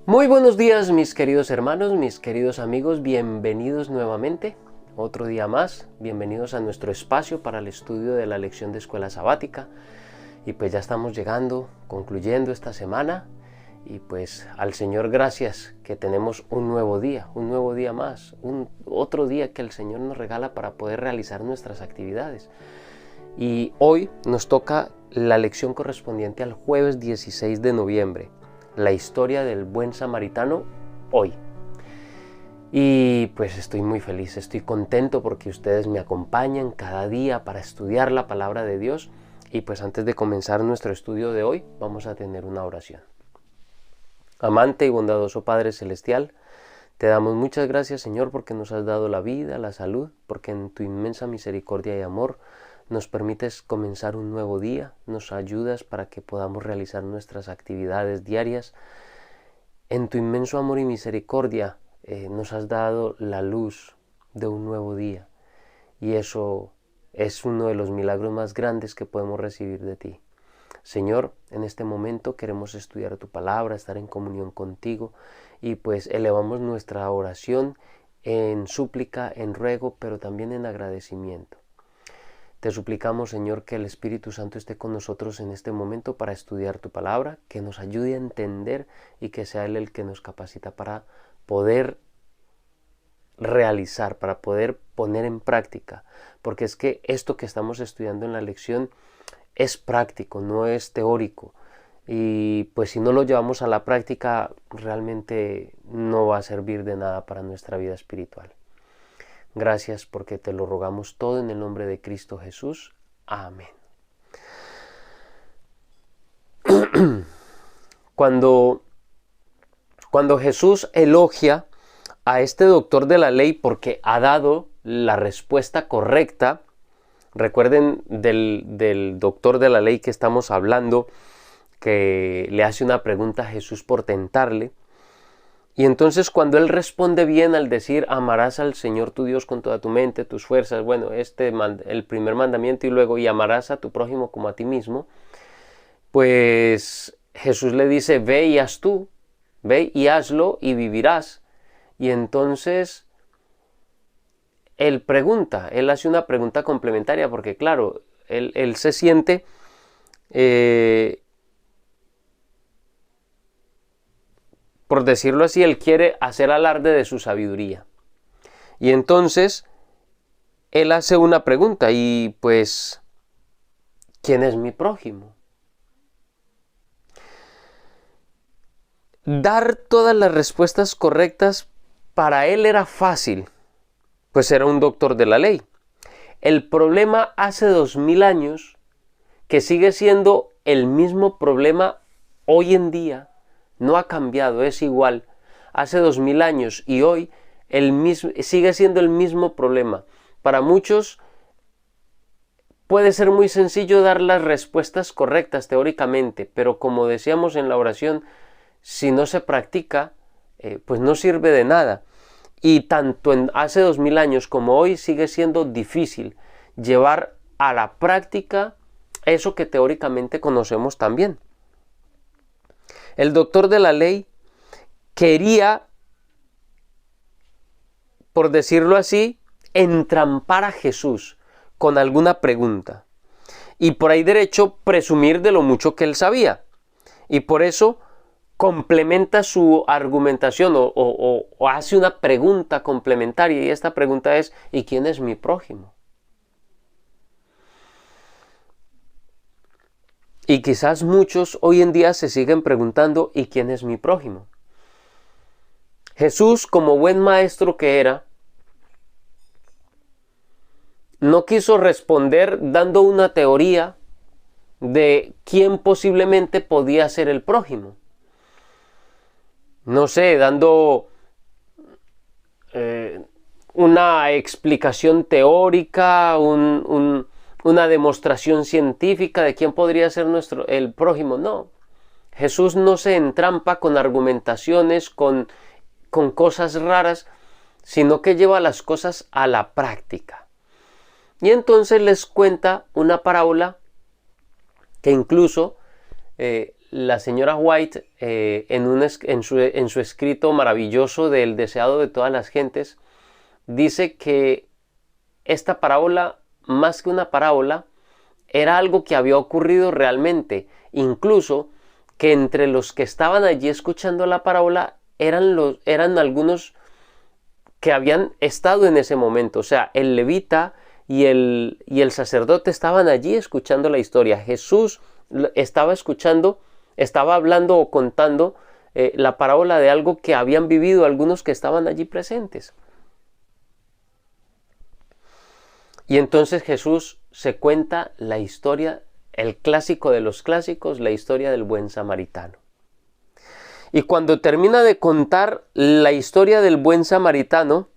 Muy buenos días, mis queridos hermanos, mis queridos amigos, bienvenidos nuevamente, otro día más, bienvenidos a nuestro espacio para el estudio de la lección de escuela sabática. Y pues ya estamos llegando, concluyendo esta semana, y pues al Señor gracias que tenemos un nuevo día más, otro día que el Señor nos regala para poder realizar nuestras actividades. Y hoy nos toca la lección correspondiente al jueves 16 de noviembre, la historia del buen samaritano hoy. Y pues estoy muy feliz, estoy contento porque ustedes me acompañan cada día para estudiar la palabra de Dios. Y pues antes de comenzar nuestro estudio de hoy, vamos a tener una oración. Amante y bondadoso Padre Celestial, te damos muchas gracias, Señor, porque nos has dado la vida, la salud, porque en tu inmensa misericordia y amor nos permites comenzar un nuevo día, nos ayudas para que podamos realizar nuestras actividades diarias. En tu inmenso amor y misericordia nos has dado la luz de un nuevo día, y eso es uno de los milagros más grandes que podemos recibir de ti. Señor, en este momento queremos estudiar tu palabra, estar en comunión contigo, y pues elevamos nuestra oración en súplica, en ruego, pero también en agradecimiento. Te suplicamos, Señor, que el Espíritu Santo esté con nosotros en este momento para estudiar tu palabra, que nos ayude a entender y que sea Él el que nos capacita para poder realizar, para poder poner en práctica, porque es que esto que estamos estudiando en la lección es práctico, no es teórico, y pues si no lo llevamos a la práctica realmente no va a servir de nada para nuestra vida espiritual. Gracias, porque te lo rogamos todo en el nombre de Cristo Jesús. Amén. Cuando Jesús elogia a este doctor de la ley porque ha dado la respuesta correcta, recuerden del doctor de la ley que estamos hablando, que le hace una pregunta a Jesús por tentarle, y entonces cuando él responde bien al decir amarás al Señor tu Dios con toda tu mente, tus fuerzas, bueno, el primer mandamiento, y luego y amarás a tu prójimo como a ti mismo, pues Jesús le dice ve y haz tú, ve y hazlo y vivirás. Y entonces él hace una pregunta complementaria, porque claro, él se siente por decirlo así, él quiere hacer alarde de su sabiduría. Y entonces él hace una pregunta, y pues, ¿quién es mi prójimo? Dar todas las respuestas correctas para él era fácil, pues era un doctor de la ley. El problema hace 2000 años, que sigue siendo el mismo problema hoy en día, no ha cambiado, es igual. Hace 2000 años y hoy sigue siendo el mismo problema. Para muchos puede ser muy sencillo dar las respuestas correctas teóricamente, pero como decíamos en la oración, si no se practica, pues no sirve de nada. Y tanto hace 2000 años como hoy sigue siendo difícil llevar a la práctica eso que teóricamente conocemos también. El doctor de la ley quería, por decirlo así, entrampar a Jesús con alguna pregunta, y por ahí derecho presumir de lo mucho que él sabía, y por eso complementa su argumentación o hace una pregunta complementaria, y esta pregunta es ¿y quién es mi prójimo? Y quizás muchos hoy en día se siguen preguntando ¿y quién es mi prójimo? Jesús, como buen maestro que era, no quiso responder dando una teoría de quién posiblemente podía ser el prójimo. No sé, dando una explicación teórica, una demostración científica de quién podría ser el prójimo. No, Jesús no se entrampa con argumentaciones, con cosas raras, sino que lleva las cosas a la práctica. Y entonces les cuenta una parábola que incluso la señora White, en su escrito maravilloso del deseado de todas las gentes, dice que esta parábola, más que una parábola, era algo que había ocurrido realmente. Incluso que entre los que estaban allí escuchando la parábola eran algunos que habían estado en ese momento. O sea, el levita y el sacerdote estaban allí escuchando la historia. Jesús estaba escuchando, estaba hablando o contando la parábola de algo que habían vivido algunos que estaban allí presentes. Y entonces Jesús se cuenta la historia, el clásico de los clásicos, la historia del buen samaritano. Y cuando termina de contar la historia del buen samaritano,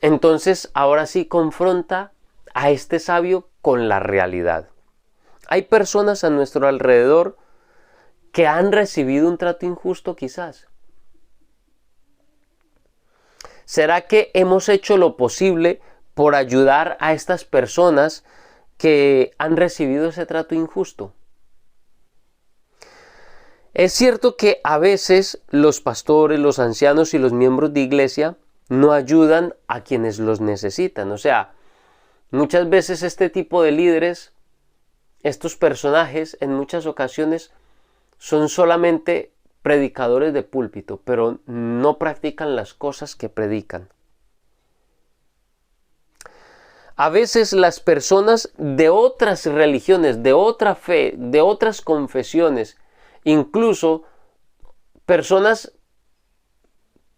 entonces ahora sí confronta a este sabio con la realidad. Hay personas a nuestro alrededor que han recibido un trato injusto quizás. ¿Será que hemos hecho lo posible por ayudar a estas personas que han recibido ese trato injusto? Es cierto que a veces los pastores, los ancianos y los miembros de iglesia no ayudan a quienes los necesitan. O sea, muchas veces este tipo de líderes, estos personajes, en muchas ocasiones son solamente predicadores de púlpito, pero no practican las cosas que predican. A veces las personas de otras religiones, de otra fe, de otras confesiones, incluso personas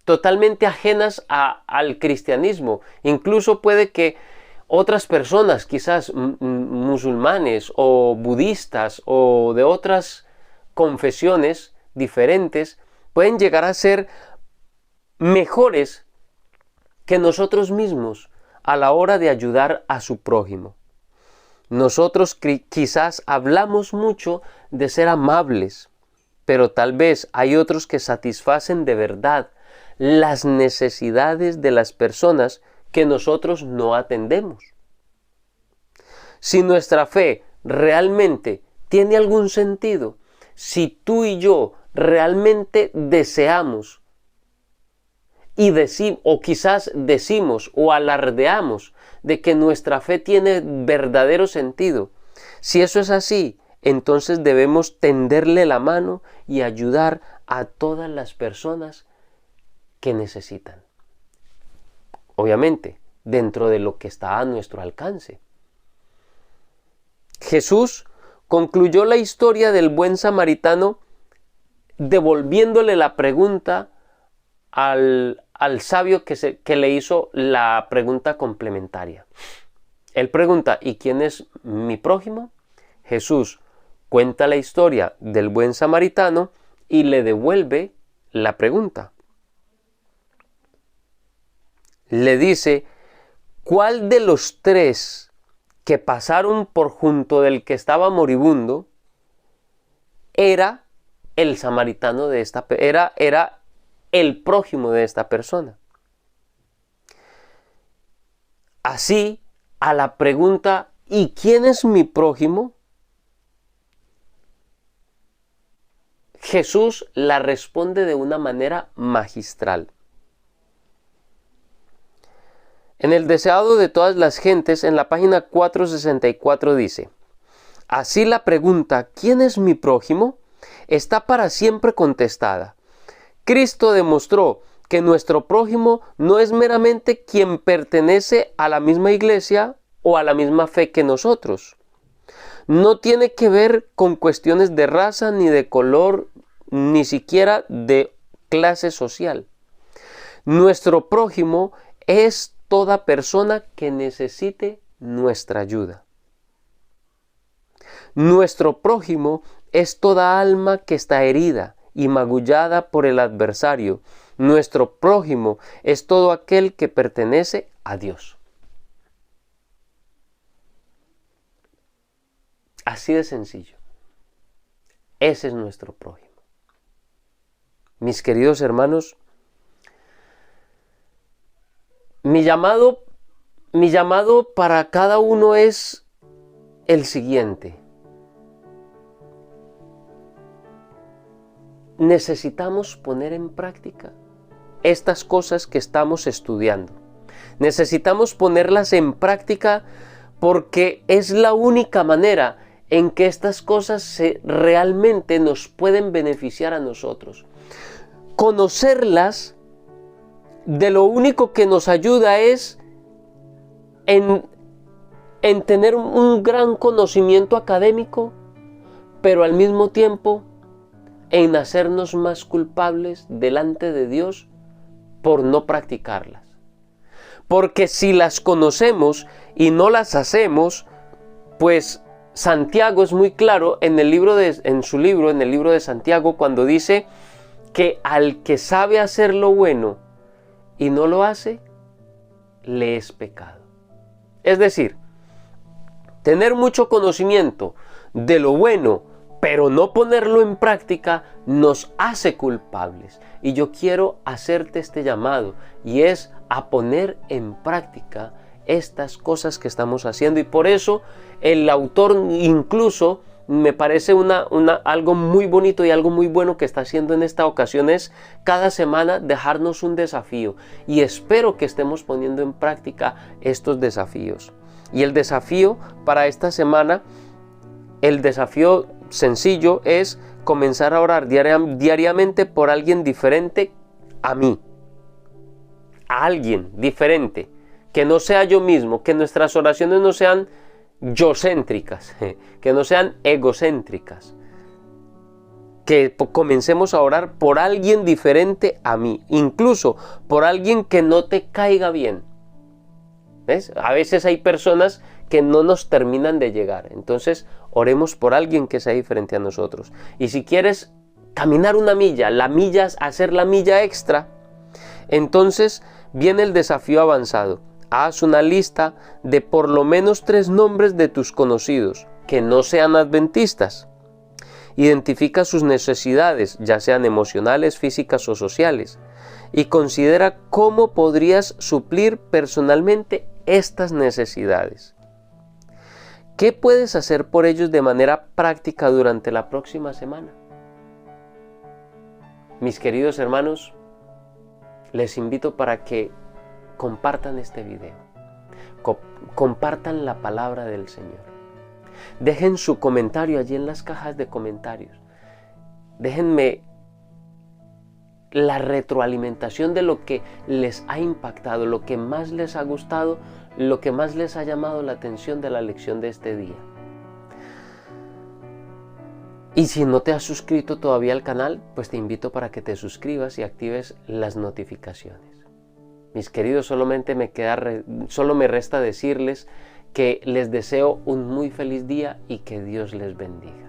totalmente ajenas al cristianismo, incluso puede que otras personas, quizás musulmanes o budistas o de otras confesiones diferentes, pueden llegar a ser mejores que nosotros mismos a la hora de ayudar a su prójimo. Nosotros quizás hablamos mucho de ser amables, pero tal vez hay otros que satisfacen de verdad las necesidades de las personas que nosotros no atendemos. Si nuestra fe realmente tiene algún sentido, si tú y yo realmente deseamos o quizás decimos o alardeamos de que nuestra fe tiene verdadero sentido, si eso es así, entonces debemos tenderle la mano y ayudar a todas las personas que necesitan. Obviamente, dentro de lo que está a nuestro alcance. Jesús concluyó la historia del buen samaritano devolviéndole la pregunta al sabio que le hizo la pregunta complementaria. Él pregunta, ¿y quién es mi prójimo? Jesús cuenta la historia del buen samaritano y le devuelve la pregunta. Le dice, ¿cuál de los tres que pasaron por junto del que estaba moribundo era el samaritano de era el prójimo de esta persona? Así, a la pregunta, ¿y quién es mi prójimo?, Jesús la responde de una manera magistral. En el deseado de todas las gentes, en la página 464 dice, así la pregunta, ¿quién es mi prójimo?, está para siempre contestada. Cristo demostró que nuestro prójimo no es meramente quien pertenece a la misma iglesia o a la misma fe que nosotros. No tiene que ver con cuestiones de raza, ni de color, ni siquiera de clase social. Nuestro prójimo es toda persona que necesite nuestra ayuda. Nuestro prójimo es toda alma que está herida y magullada por el adversario. Nuestro prójimo es todo aquel que pertenece a Dios. Así de sencillo. Ese es nuestro prójimo. Mis queridos hermanos, mi llamado para cada uno es el siguiente. necesitamos poner en práctica estas cosas que estamos estudiando. Necesitamos ponerlas en práctica porque es la única manera en que estas cosas realmente nos pueden beneficiar a nosotros. Conocerlas, de lo único que nos ayuda es en tener un gran conocimiento académico, pero al mismo tiempo en hacernos más culpables delante de Dios por no practicarlas. Porque si las conocemos y no las hacemos, pues Santiago es muy claro en el libro de Santiago, cuando dice que al que sabe hacer lo bueno y no lo hace, le es pecado. Es decir, tener mucho conocimiento de lo bueno, pero no ponerlo en práctica, nos hace culpables. Y yo quiero hacerte este llamado, y es a poner en práctica estas cosas que estamos haciendo. Y por eso el autor incluso me parece algo muy bonito y algo muy bueno que está haciendo en esta ocasión, es cada semana dejarnos un desafío, y espero que estemos poniendo en práctica estos desafíos. Y el desafío para esta semana, el desafío sencillo, es comenzar a orar diariamente por alguien diferente a mí, a alguien diferente, que no sea yo mismo, que nuestras oraciones no sean yocéntricas, que no sean egocéntricas, que comencemos a orar por alguien diferente a mí, incluso por alguien que no te caiga bien. ¿Ves? A veces hay personas que no nos terminan de llegar, entonces oremos por alguien que sea diferente a nosotros. Y si quieres caminar una milla, hacer la milla extra, entonces viene el desafío avanzado. Haz una lista de por lo menos 3 nombres de tus conocidos que no sean adventistas. Identifica sus necesidades, ya sean emocionales, físicas o sociales, y considera cómo podrías suplir personalmente estas necesidades. ¿Qué puedes hacer por ellos de manera práctica durante la próxima semana? Mis queridos hermanos, les invito para que compartan este video, compartan la palabra del Señor. Dejen su comentario allí en las cajas de comentarios. Déjenme la retroalimentación de lo que les ha impactado, lo que más les ha gustado, lo que más les ha llamado la atención de la lección de este día. Y si no te has suscrito todavía al canal, pues te invito para que te suscribas y actives las notificaciones. Mis queridos, solo me resta decirles que les deseo un muy feliz día y que Dios les bendiga.